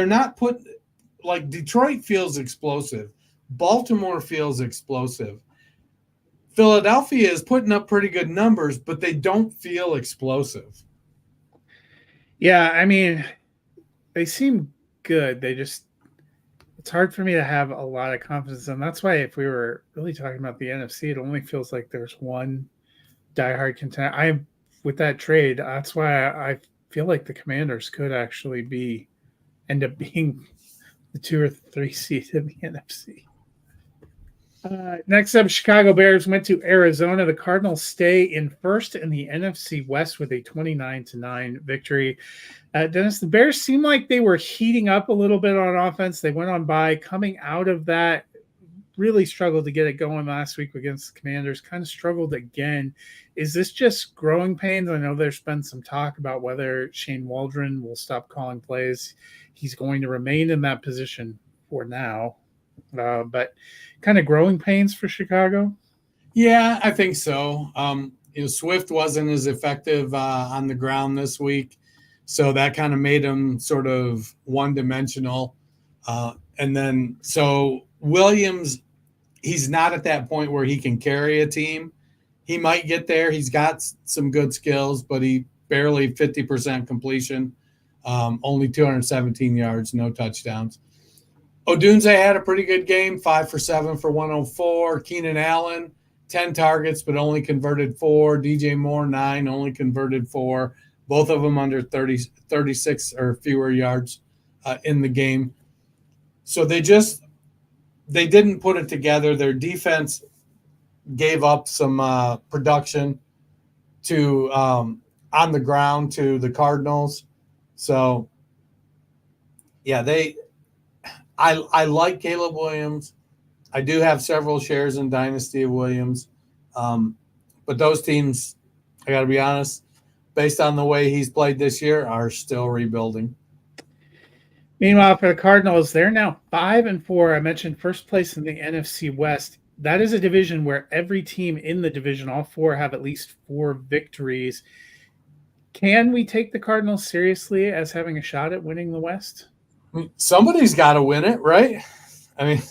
not put – like Detroit feels explosive. Baltimore feels explosive. Philadelphia is putting up pretty good numbers, but they don't feel explosive. Yeah, I mean, they seem good. It's hard for me to have a lot of confidence. And that's why if we were really talking about the NFC, it only feels like there's one diehard contender. With that trade, that's why I feel like the Commanders could actually end up being the 2 or 3 seed in the NFC. Next up, Chicago Bears went to Arizona. The Cardinals stay in first in the NFC West with a 29-9 victory. Dennis, the Bears seemed like they were heating up a little bit on offense. They went on by coming out of that, really struggled to get it going last week against the Commanders, kind of struggled again. Is this just growing pains? I know there's been some talk about whether Shane Waldron will stop calling plays. He's going to remain in that position for now. But kind of growing pains for Chicago? Yeah, I think so. Swift wasn't as effective on the ground this week, so that kind of made him sort of one-dimensional. And then so Williams, he's not at that point where he can carry a team. He might get there. He's got some good skills, but he barely 50% completion, only 217 yards, no touchdowns. Odunze had a pretty good game, 5 for 7 for 104. Keenan Allen, 10 targets, but only converted 4. DJ Moore, 9, only converted 4. Both of them under 36 or fewer yards in the game. So they didn't put it together. Their defense gave up some production to on the ground to the Cardinals. So, yeah, I like Caleb Williams. I do have several shares in Dynasty of Williams. But those teams, I got to be honest, based on the way he's played this year, are still rebuilding. Meanwhile, for the Cardinals, they're now 5-4. I mentioned first place in the NFC West. That is a division where every team in the division, all 4, have at least 4 victories. Can we take the Cardinals seriously as having a shot at winning the West? Somebody's got to win it, right? I mean,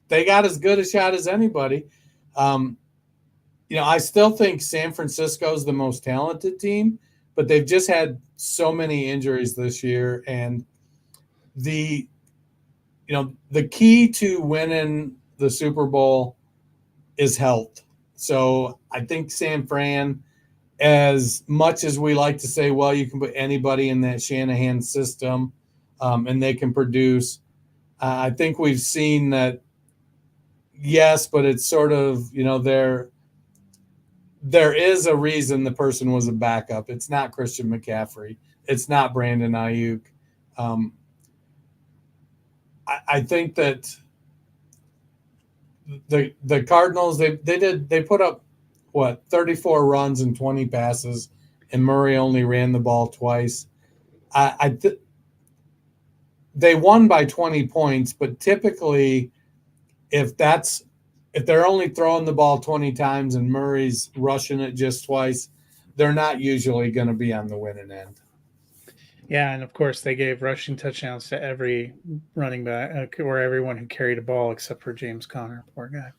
they got as good a shot as anybody. I still think San Francisco is the most talented team, but they've just had so many injuries this year, and the key to winning the Super Bowl is health. So I think San Fran, as much as we like to say, well, you can put anybody in that Shanahan system and they can produce. I think we've seen that, yes, but it's sort of, there is a reason the person was a backup. It's not Christian McCaffrey. It's not Brandon Ayuk. I think that the Cardinals, they put up 34 runs and 20 passes, and Murray only ran the ball twice. They won by 20 points, but typically if they're only throwing the ball 20 times and Murray's rushing it just twice, they're not usually going to be on the winning end. Yeah, and of course they gave rushing touchdowns to every running back or everyone who carried a ball except for James Conner, poor guy.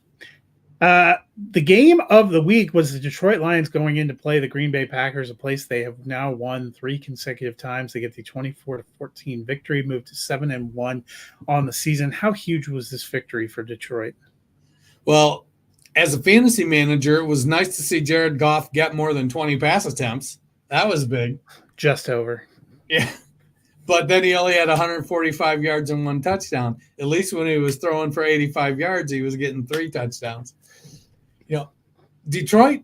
The game of the week was the Detroit Lions going in to play the Green Bay Packers, a place they have now won 3 consecutive times. They get the 24-14 victory, moved to 7-1 on the season. How huge was this victory for Detroit? Well, as a fantasy manager, it was nice to see Jared Goff get more than 20 pass attempts. That was big. Just over. Yeah. But then he only had 145 yards and 1 touchdown. At least when he was throwing for 85 yards, he was getting 3 touchdowns. Detroit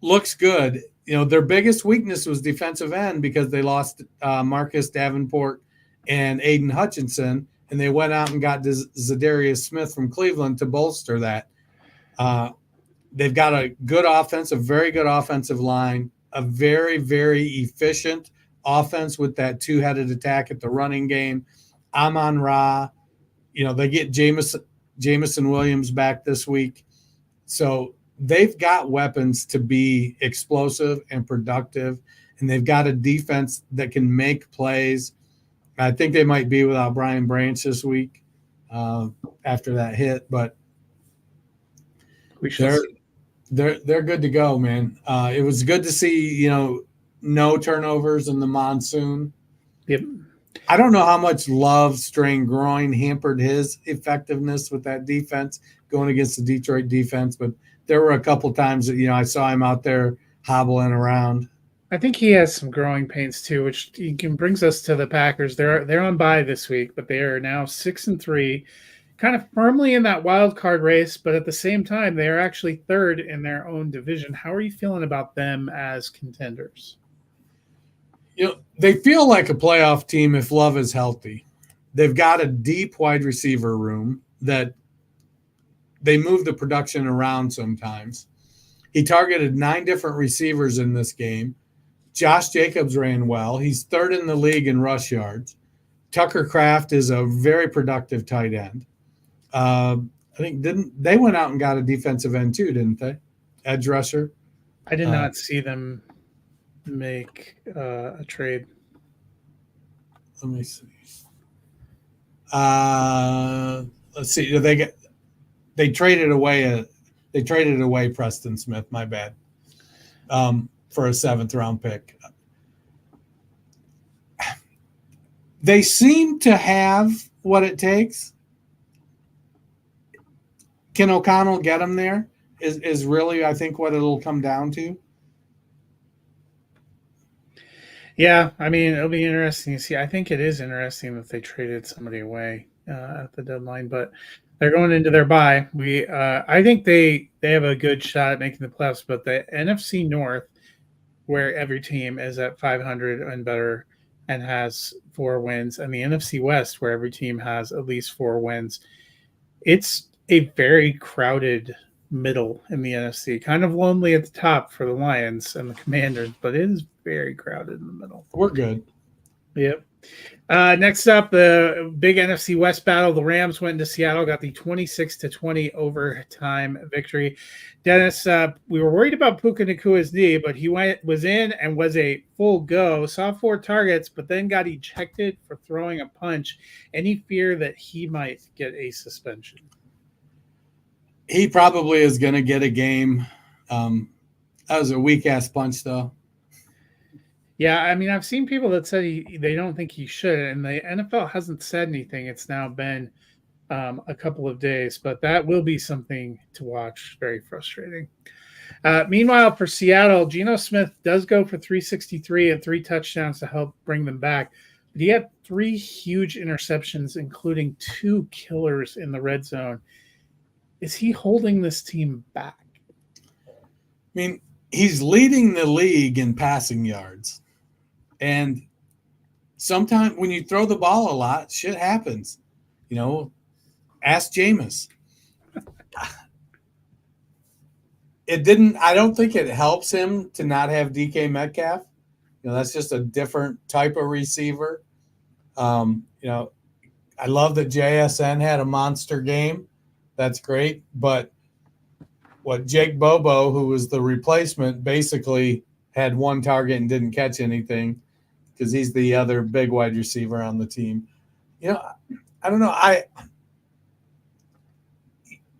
looks good. Their biggest weakness was defensive end because they lost Marcus Davenport and Aiden Hutchinson, and they went out and got Zadarius Smith from Cleveland to bolster that. They've got a good offense, a very good offensive line, a very, very efficient offense with that 2-headed attack at the running game. Amon-Ra, they get Jameson Williams back this week. So they've got weapons to be explosive and productive, and they've got a defense that can make plays. I think they might be without Brian Branch this week after that hit, but they're good to go, man. It was good to see, no turnovers in the monsoon. Yep. I don't know how much Love strained groin hampered his effectiveness with that defense going against the Detroit defense, but there were a couple times that, I saw him out there hobbling around. I think he has some growing pains too, which brings us to the Packers. They're on bye this week, but they are now 6-3, kind of firmly in that wild card race. But at the same time, they are actually third in their own division. How are you feeling about them as contenders? They feel like a playoff team if Love is healthy. They've got a deep wide receiver room that they move the production around sometimes. He targeted 9 different receivers in this game. Josh Jacobs ran well. He's third in the league in rush yards. Tucker Kraft is a very productive tight end. I think they went out and got a defensive end too, didn't they? Edge rusher. I did not see them make a trade. Let me see. Let's see. They traded away Preston Smith. My bad. For a 7th round pick. They seem to have what it takes. Can O'Connell get them there? Is really, I think, what it'll come down to. Yeah, I mean, it'll be interesting to see. I think it is interesting that they traded somebody away at the deadline, but they're going into their bye. I think they have a good shot at making the playoffs, but the NFC North, where every team is at 500 and better and has 4 wins, and the NFC West, where every team has at least 4 wins, it's a very crowded middle in the NFC. Kind of lonely at the top for the Lions and the Commanders, but it is very crowded in the middle. We're good. Yep. Next up, the big NFC West battle. The Rams went into Seattle, got the 26-20 overtime victory. Dennis, we were worried about Puka Nakua's knee, but he was in and was a full go. Saw 4 targets, but then got ejected for throwing a punch. Any fear that he might get a suspension? He probably is going to get a game. That was a weak-ass punch, though. Yeah, I mean, I've seen people that say they don't think he should, and the NFL hasn't said anything. It's now been a couple of days, but that will be something to watch. Very frustrating. Meanwhile, for Seattle, Geno Smith does go for 363 and 3 touchdowns to help bring them back. But he had 3 huge interceptions, including 2 killers in the red zone. Is he holding this team back? I mean, he's leading the league in passing yards. And sometimes when you throw the ball a lot, shit happens. Ask Jameis. I don't think it helps him to not have DK Metcalf. That's just a different type of receiver. I love that JSN had a monster game. That's great. But what Jake Bobo, who was the replacement, basically had 1 target and didn't catch anything because he's the other big wide receiver on the team. I don't know.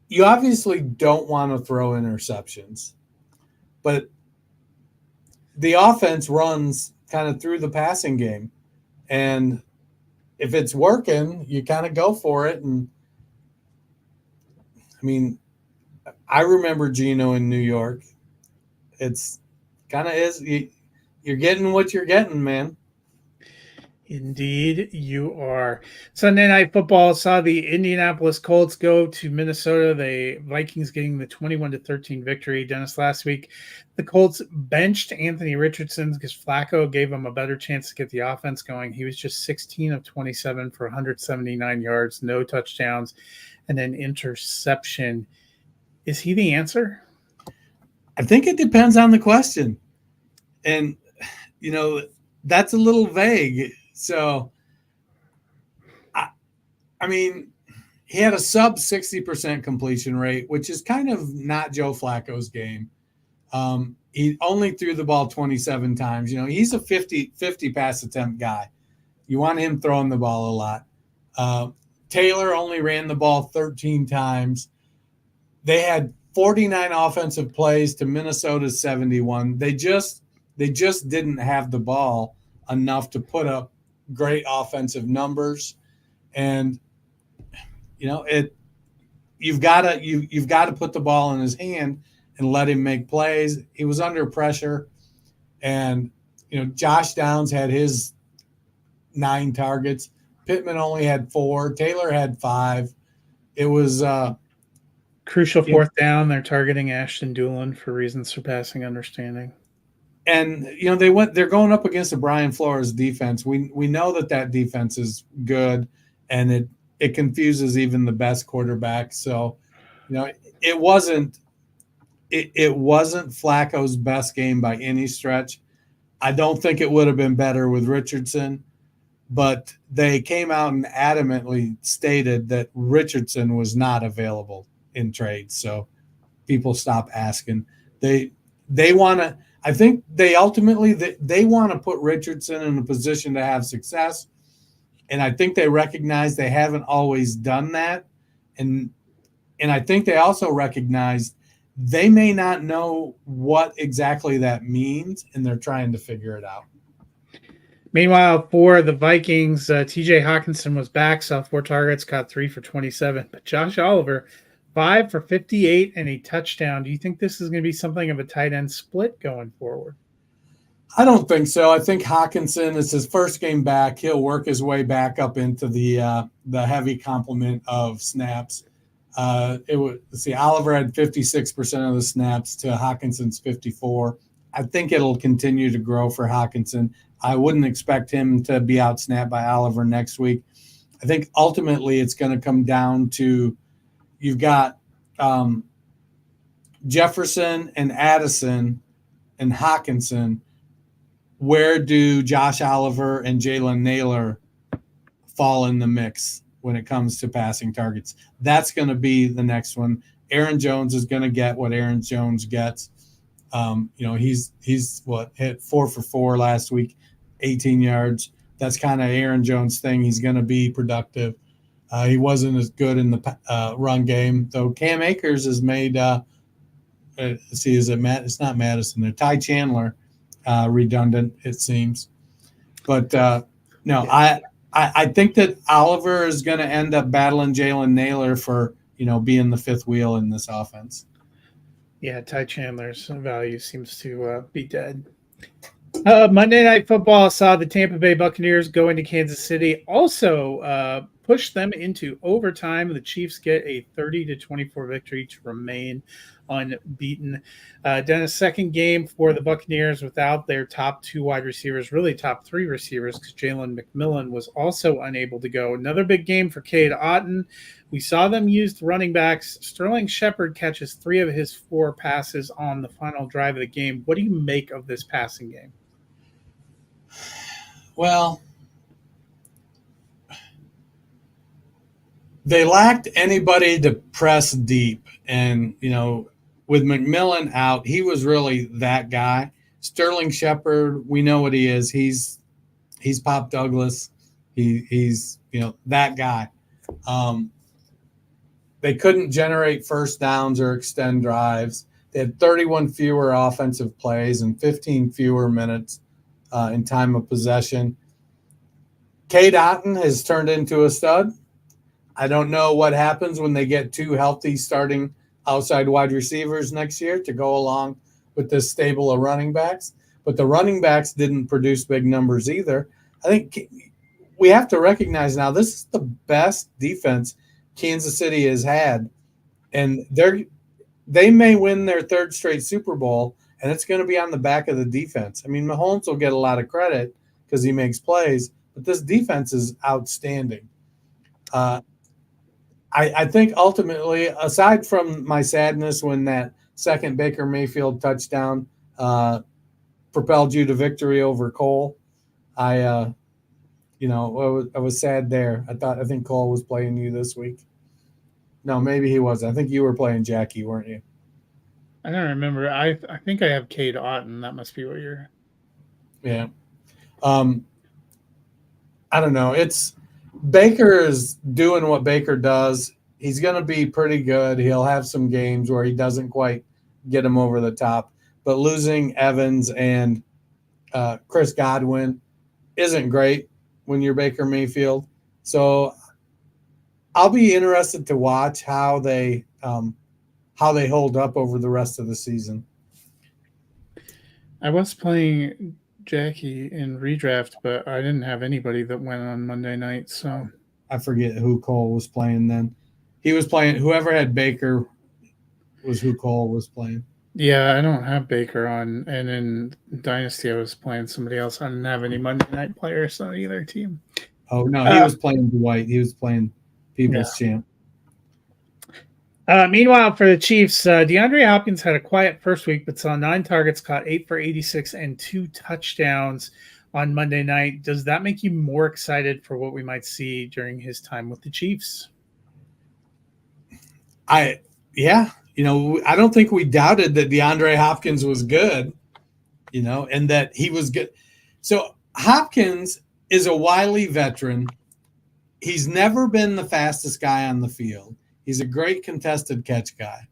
You obviously don't want to throw interceptions, but the offense runs kind of through the passing game. And if it's working, you kind of go for it. And I mean, I remember Geno in New York. It's kind of you're getting what you're getting, man. Indeed, you are. Sunday Night Football saw the Indianapolis Colts go to Minnesota. The Vikings getting the 21-13 victory. Dennis, last week, the Colts benched Anthony Richardson because Flacco gave him a better chance to get the offense going. He was just 16 of 27 for 179 yards, no touchdowns, and an interception. Is he the answer? I think it depends on the question. And, that's a little vague. So, I mean, he had a sub 60% completion rate, which is kind of not Joe Flacco's game. He only threw the ball 27 times. He's a 50 pass attempt guy. You want him throwing the ball a lot. Taylor only ran the ball 13 times. They had 49 offensive plays to Minnesota's 71. They just didn't have the ball enough to put up great offensive numbers. And you've got to put the ball in his hand and let him make plays. He was under pressure, and Josh Downs had his 9 targets. Pittman only had 4. Taylor had 5. It was crucial 4th down. They're targeting Ashton Dulin for reasons surpassing understanding. And they're going up against the Brian Flores defense. We know that defense is good, and it confuses even the best quarterback. So, it wasn't Flacco's best game by any stretch. I don't think it would have been better with Richardson, but they came out and adamantly stated that Richardson was not available in trade. So people stop asking. They want to. I think they ultimately they want to put Richardson in a position to have success, and I think they recognize they haven't always done that, and I think they also recognize they may not know what exactly that means, and they're trying to figure it out. Meanwhile, for the Vikings, T.J. Hawkinson was back, saw 4 targets, caught 3 for 27, but Josh Oliver 5 for 58 and a touchdown. Do you think this is going to be something of a tight end split going forward? I don't think so. I think Hawkinson is his first game back. He'll work his way back up into the heavy complement of snaps. Oliver had 56% of the snaps to Hawkinson's 54. I think it'll continue to grow for Hawkinson. I wouldn't expect him to be outsnapped by Oliver next week. I think ultimately it's going to come down to you've got Jefferson and Addison and Hawkinson. Where do Josh Oliver and Jalen Naylor fall in the mix when it comes to passing targets? That's going to be the next one. Aaron Jones is going to get what Aaron Jones gets. He's hit 4 for 4 last week, 18 yards. That's kind of Aaron Jones' thing. He's going to be productive. He wasn't as good in the run game, though. Cam Akers has made. Is it Matt? It's not Madison. Ty Chandler redundant, it seems. But no, Yeah. I think that Oliver is going to end up battling Jalen Naylor for being the fifth wheel in this offense. Yeah, Ty Chandler's value seems to be dead. Monday Night Football saw the Tampa Bay Buccaneers go into Kansas City. Also pushed them into overtime. The Chiefs get a 30-24 victory to remain unbeaten. Dennis, second game for the Buccaneers without their top two wide receivers, really top three receivers, because Jalen McMillan was also unable to go. Another big game for Cade Otton. We saw them use the running backs. Sterling Shepard catches 3 of his 4 passes on the final drive of the game. What do you make of this passing game? Well, they lacked anybody to press deep. And, with McMillan out, he was really that guy. Sterling Shepard, we know what he is. He's Pop Douglas. He's that guy. They couldn't generate first downs or extend drives. They had 31 fewer offensive plays and 15 fewer minutes in time of possession. Cade Otton has turned into a stud. I don't know what happens when they get 2 healthy starting outside wide receivers next year to go along with this stable of running backs. But the running backs didn't produce big numbers either. I think we have to recognize now this is the best defense Kansas City has had. And they may win their 3rd straight Super Bowl, and it's going to be on the back of the defense. I mean, Mahomes will get a lot of credit because he makes plays, but this defense is outstanding. I think ultimately, aside from my sadness when that second Baker Mayfield touchdown propelled you to victory over Cole, I was sad there. I think Cole was playing you this week. No, maybe he wasn't. I think you were playing Jackie, weren't you? I don't remember. I think I have Cade Otton. That must be what you're. Yeah. I don't know. Baker is doing what Baker does. He's going to be pretty good. He'll have some games where he doesn't quite get him over the top. But losing Evans and Chris Godwin isn't great when you're Baker Mayfield. So I'll be interested to watch how they hold up over the rest of the season. I was playing Jackie in redraft, but I didn't have anybody that went on Monday night. So I forget who Cole was playing then. He was playing whoever had Baker was who Cole was playing. Yeah, I don't have Baker on, and in Dynasty I was playing somebody else. I didn't have any Monday night players on either team. Oh no, he was playing Dwight. He was playing People's Champ. Meanwhile, for the Chiefs, DeAndre Hopkins had a quiet first week, but saw 9 targets, caught 8 for 86, and 2 touchdowns on Monday night. Does that make you more excited for what we might see during his time with the Chiefs? I don't think we doubted that DeAndre Hopkins was good, and that he was good. So Hopkins is a wily veteran. He's never been the fastest guy on the field. He's a great contested catch guy.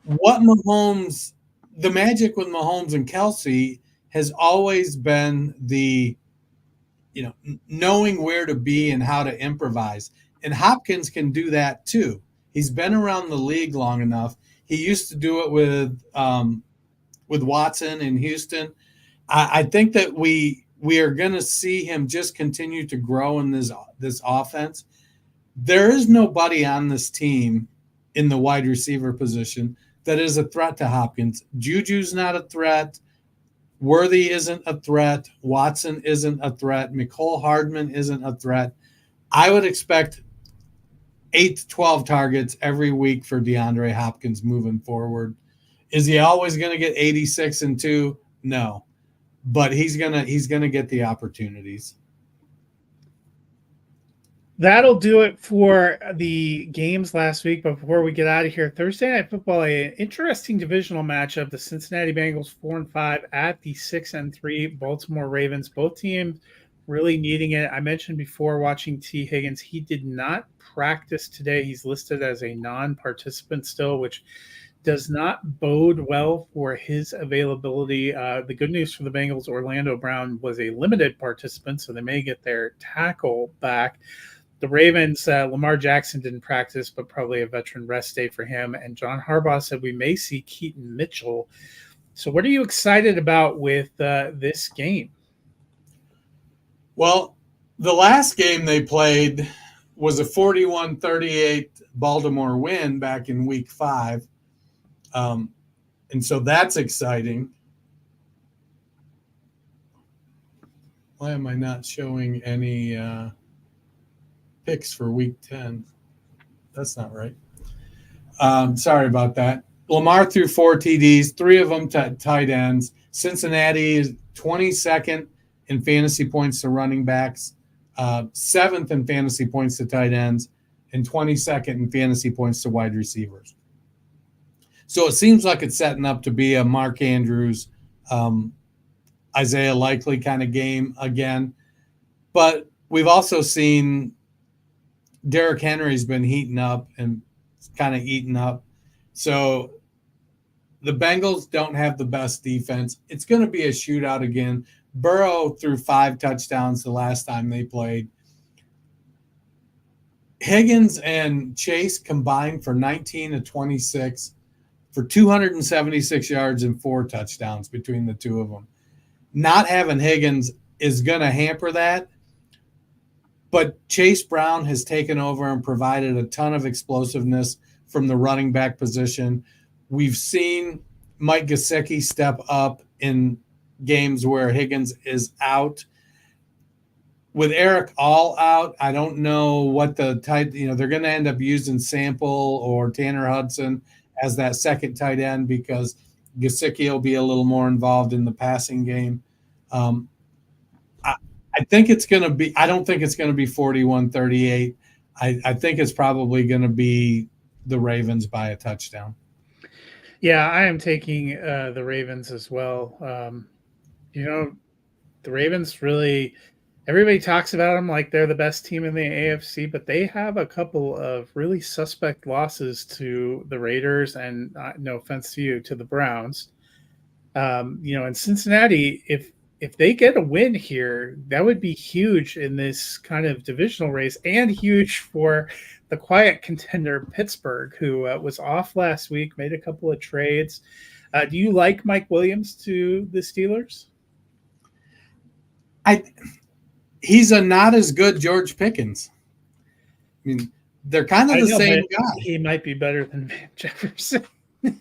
The magic with Mahomes and Kelsey has always been the, knowing where to be and how to improvise. And Hopkins can do that too. He's been around the league long enough. He used to do it with Watson in Houston. I think that we are going to see him just continue to grow in this offense. There is nobody on this team in the wide receiver position that is a threat to Hopkins. Juju's not a threat. Worthy isn't a threat. Watson isn't a threat. Mecole Hardman isn't a threat. I would expect 8 to 12 targets every week for DeAndre Hopkins moving forward. Is he always going to get 86 and 2? No. But he's gonna get the opportunities. That'll do it for the games last week. But before we get out of here, Thursday Night Football, an interesting divisional matchup. The Cincinnati Bengals 4-5 at the 6-3 Baltimore Ravens. Both teams really needing it. I mentioned before watching T. Higgins, he did not practice today. He's listed as a non-participant still, which does not bode well for his availability. The good news for the Bengals, Orlando Brown was a limited participant, so they may get their tackle back. The Ravens, Lamar Jackson didn't practice, but probably a veteran rest day for him. And John Harbaugh said we may see Keaton Mitchell. So what are you excited about with this game? Well, the last game they played was a 41-38 Baltimore win back in week 5. And so that's exciting. Why am I not showing any picks for week 10? That's not right. Sorry about that. Lamar threw 4 TDs, 3 of them tight ends. Cincinnati is 22nd in fantasy points to running backs, 7th in fantasy points to tight ends, and 22nd in fantasy points to wide receivers. So it seems like it's setting up to be a Mark Andrews, Isaiah Likely kind of game again. But we've also seen Derrick Henry's been heating up and kind of eating up. So the Bengals don't have the best defense. It's going to be a shootout again. Burrow threw 5 touchdowns the last time they played. Higgins and Chase combined for 19 to 26 for 276 yards and 4 touchdowns between the two of them. Not having Higgins is going to hamper that, but Chase Brown has taken over and provided a ton of explosiveness from the running back position. We've seen Mike Gesicki step up in games where Higgins is out. With Eric All out, I don't know what the tight, they're going to end up using Sample or Tanner Hudson as that second tight end because Gesicki will be a little more involved in the passing game. I think it's going to be – I don't think it's going to be 41-38. I think it's probably going to be the Ravens by a touchdown. Yeah, I am taking the Ravens as well. The Ravens really – everybody talks about them like they're the best team in the AFC, but they have a couple of really suspect losses to the Raiders and, no offense to you, to the Browns. In Cincinnati, if they get a win here, that would be huge in this kind of divisional race and huge for the quiet contender Pittsburgh, who was off last week, made a couple of trades. Do you like Mike Williams to the Steelers? He's a not as good George Pickens. I mean, they're kind of the same guy. He might be better than Van Jefferson.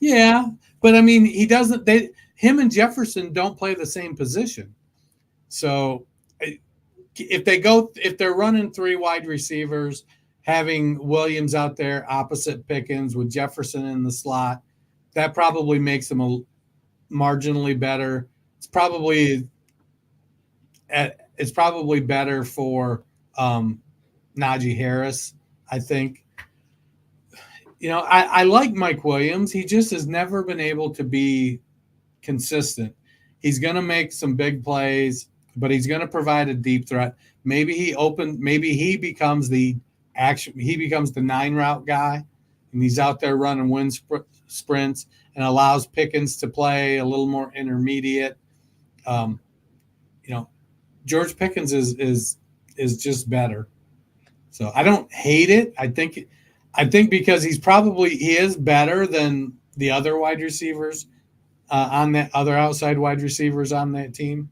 Yeah, but I mean, he doesn't. Him and Jefferson don't play the same position. So if they're running 3 wide receivers, having Williams out there opposite Pickens with Jefferson in the slot, that probably makes them a marginally better. It's probably better for Najee Harris, I think. I like Mike Williams. He just has never been able to be consistent. He's going to make some big plays, but he's going to provide a deep threat. Maybe he becomes the 9 route guy, and he's out there running wind sprints and allows Pickens to play a little more intermediate. George Pickens is just better. So I don't hate it. I think because he is better than the other wide receivers on that other outside wide receivers on that team.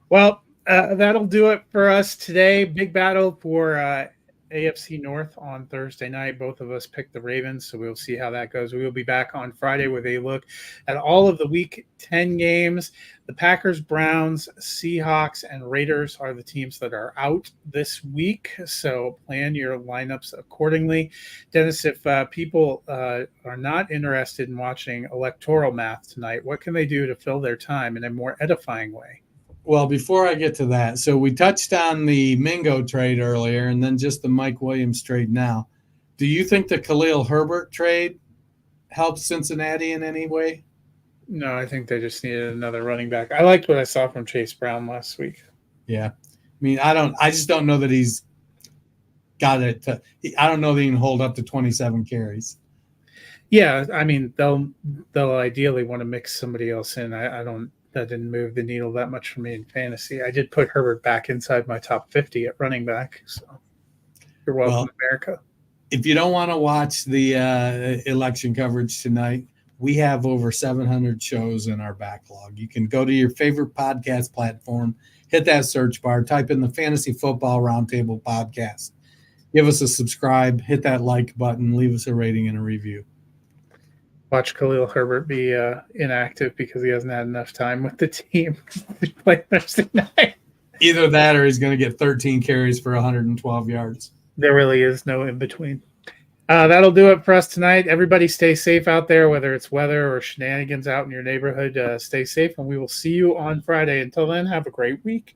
Well, that'll do it for us today. Big battle for AFC North on Thursday night. Both of us picked the Ravens, so we'll see how that goes. We will be back on Friday with a look at all of the Week 10 games. The Packers, Browns, Seahawks, and Raiders are the teams that are out this week, so plan your lineups accordingly. Dennis, if people are not interested in watching electoral math tonight, what can they do to fill their time in a more edifying way? Well, before I get to that, so we touched on the Mingo trade earlier and then just the Mike Williams trade now. Do you think the Khalil Herbert trade helps Cincinnati in any way? No, I think they just needed another running back. I liked what I saw from Chase Brown last week. Yeah. I mean, I just don't know that he's got it. I don't know that he can hold up to 27 carries. Yeah, I mean they'll ideally want to mix somebody else in. I don't. That didn't move the needle that much for me in fantasy. I did put Herbert back inside my top 50 at running back. So you're welcome, Well, America. if you don't want to watch the election coverage tonight, we have over 700 shows in our backlog. You can go to your favorite podcast platform, hit that search bar, type in the Fantasy Football Roundtable podcast. Give us a subscribe, hit that like button, leave us a rating and a review. Watch Khalil Herbert be inactive because he hasn't had enough time with the team to play Thursday night. Either that or he's going to get 13 carries for 112 yards. There really is no in between. That'll do it for us tonight. Everybody stay safe out there, whether it's weather or shenanigans out in your neighborhood. Stay safe, and we will see you on Friday. Until then, have a great week.